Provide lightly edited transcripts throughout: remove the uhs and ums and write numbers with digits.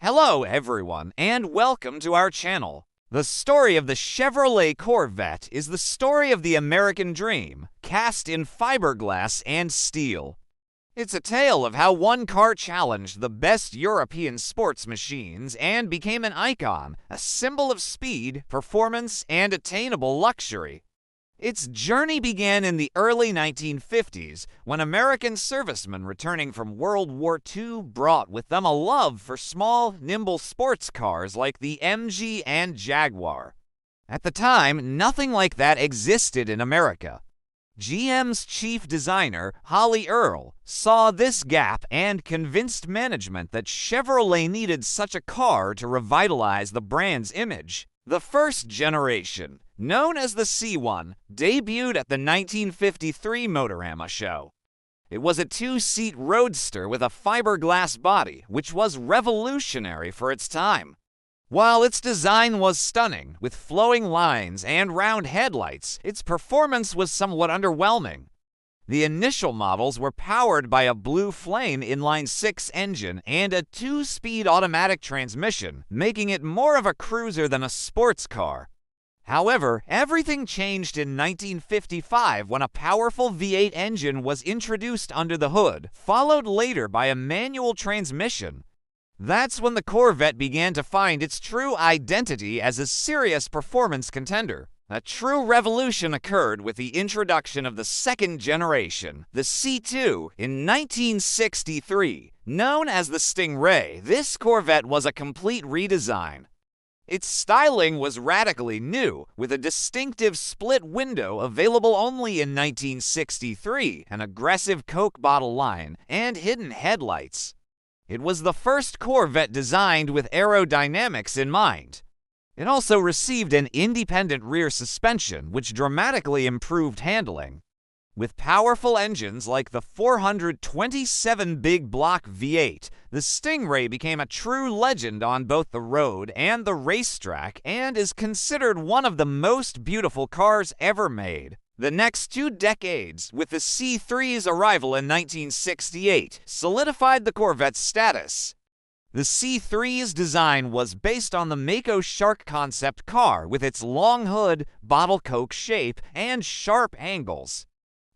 Hello everyone, and welcome to our channel. The story of the Chevrolet Corvette is the story of the American dream, cast in fiberglass and steel. It's a tale of how one car challenged the best European sports machines and became an icon, a symbol of speed, performance, and attainable luxury. Its journey began in the early 1950s when American servicemen returning from World War II brought with them a love for small, nimble sports cars like the MG and Jaguar. At the time, nothing like that existed in America. GM's chief designer, Holly Earl, saw this gap and convinced management that Chevrolet needed such a car to revitalize the brand's image. The first generation, known as the C1, debuted at the 1953 Motorama show. It was a two-seat roadster with a fiberglass body, which was revolutionary for its time. While its design was stunning, with flowing lines and round headlights, its performance was somewhat underwhelming. The initial models were powered by a Blue Flame inline-six engine and a two-speed automatic transmission, making it more of a cruiser than a sports car. However, everything changed in 1955 when a powerful V8 engine was introduced under the hood, followed later by a manual transmission. That's when the Corvette began to find its true identity as a serious performance contender. A true revolution occurred with the introduction of the second generation, the C2, in 1963. Known as the Stingray, this Corvette was a complete redesign. Its styling was radically new, with a distinctive split window available only in 1963, an aggressive Coke bottle line, and hidden headlights. It was the first Corvette designed with aerodynamics in mind. It also received an independent rear suspension, which dramatically improved handling. With powerful engines like the 427 big block V8, the Stingray became a true legend on both the road and the racetrack and is considered one of the most beautiful cars ever made. The next 2 decades, with the C3's arrival in 1968, solidified the Corvette's status. The C3's design was based on the Mako Shark concept car with its long hood, bottle Coke shape, and sharp angles.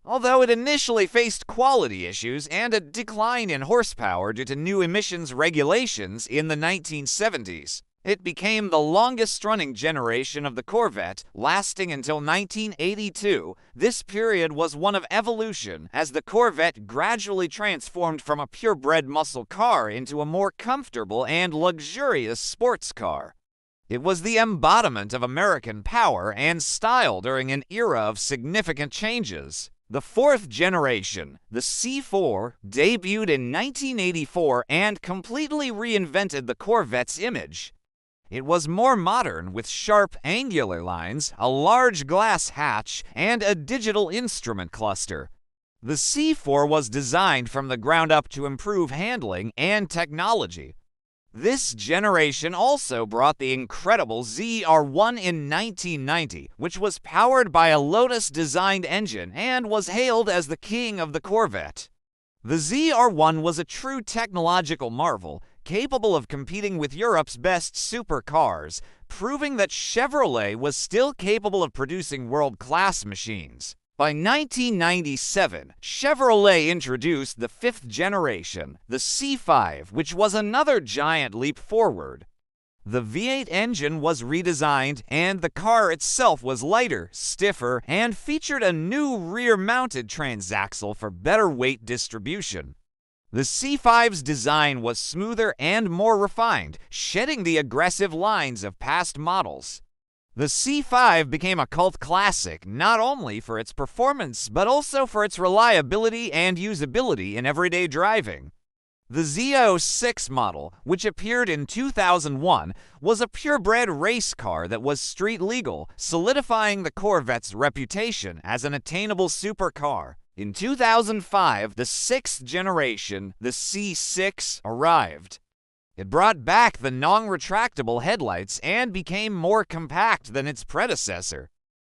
Although it initially faced quality issues and a decline in horsepower due to new emissions regulations in the 1970s, it became the longest-running generation of the Corvette, lasting until 1982. This period was one of evolution, as the Corvette gradually transformed from a purebred muscle car into a more comfortable and luxurious sports car. It was the embodiment of American power and style during an era of significant changes. The fourth generation, the C4, debuted in 1984 and completely reinvented the Corvette's image. It was more modern, with sharp, angular lines, a large glass hatch, and a digital instrument cluster. The C4 was designed from the ground up to improve handling and technology. This generation also brought the incredible ZR1 in 1990, which was powered by a Lotus-designed engine and was hailed as the king of the Corvette. The ZR1 was a true technological marvel, capable of competing with Europe's best supercars, proving that Chevrolet was still capable of producing world-class machines. By 1997, Chevrolet introduced the fifth generation, the C5, which was another giant leap forward. The V8 engine was redesigned, and the car itself was lighter, stiffer, and featured a new rear-mounted transaxle for better weight distribution. The C5's design was smoother and more refined, shedding the aggressive lines of past models. The C5 became a cult classic not only for its performance but also for its reliability and usability in everyday driving. The Z06 model, which appeared in 2001, was a purebred race car that was street legal, solidifying the Corvette's reputation as an attainable supercar. In 2005, the sixth generation, the C6, arrived. It brought back the non-retractable headlights and became more compact than its predecessor.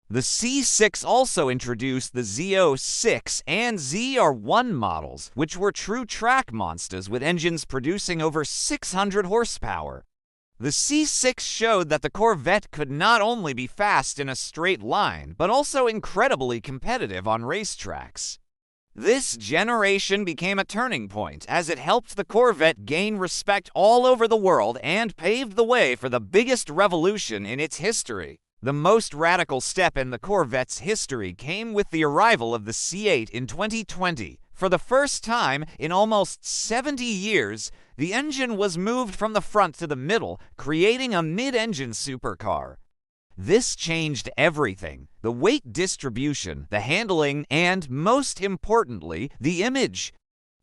The C6 also introduced the Z06 and ZR1 models, which were true track monsters with engines producing over 600 horsepower. The C6 showed that the Corvette could not only be fast in a straight line, but also incredibly competitive on racetracks. This generation became a turning point as it helped the Corvette gain respect all over the world and paved the way for the biggest revolution in its history. The most radical step in the Corvette's history came with the arrival of the C8 in 2020. For the first time in almost 70 years, the engine was moved from the front to the middle, creating a mid-engine supercar. This changed everything: the weight distribution, the handling, and, most importantly, the image.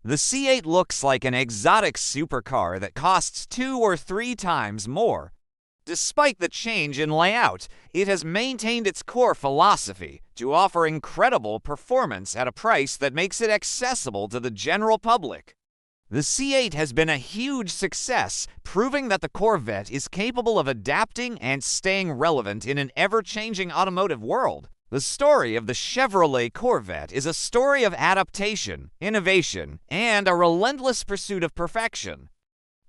The C8 looks like an exotic supercar that costs 2 or 3 times more. Despite the change in layout, it has maintained its core philosophy to offer incredible performance at a price that makes it accessible to the general public. The C8 has been a huge success, proving that the Corvette is capable of adapting and staying relevant in an ever-changing automotive world. The story of the Chevrolet Corvette is a story of adaptation, innovation, and a relentless pursuit of perfection.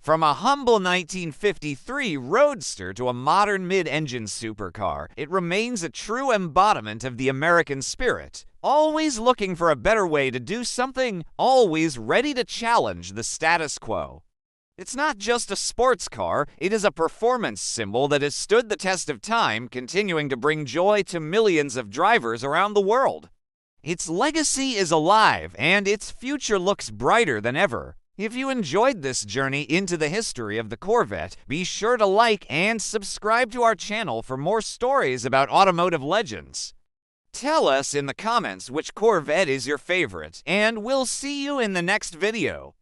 From a humble 1953 roadster to a modern mid-engine supercar, it remains a true embodiment of the American spirit, always looking for a better way to do something, always ready to challenge the status quo. It's not just a sports car, it is a performance symbol that has stood the test of time, continuing to bring joy to millions of drivers around the world. Its legacy is alive, and its future looks brighter than ever. If you enjoyed this journey into the history of the Corvette, be sure to like and subscribe to our channel for more stories about automotive legends. Tell us in the comments which Corvette is your favorite, and we'll see you in the next video.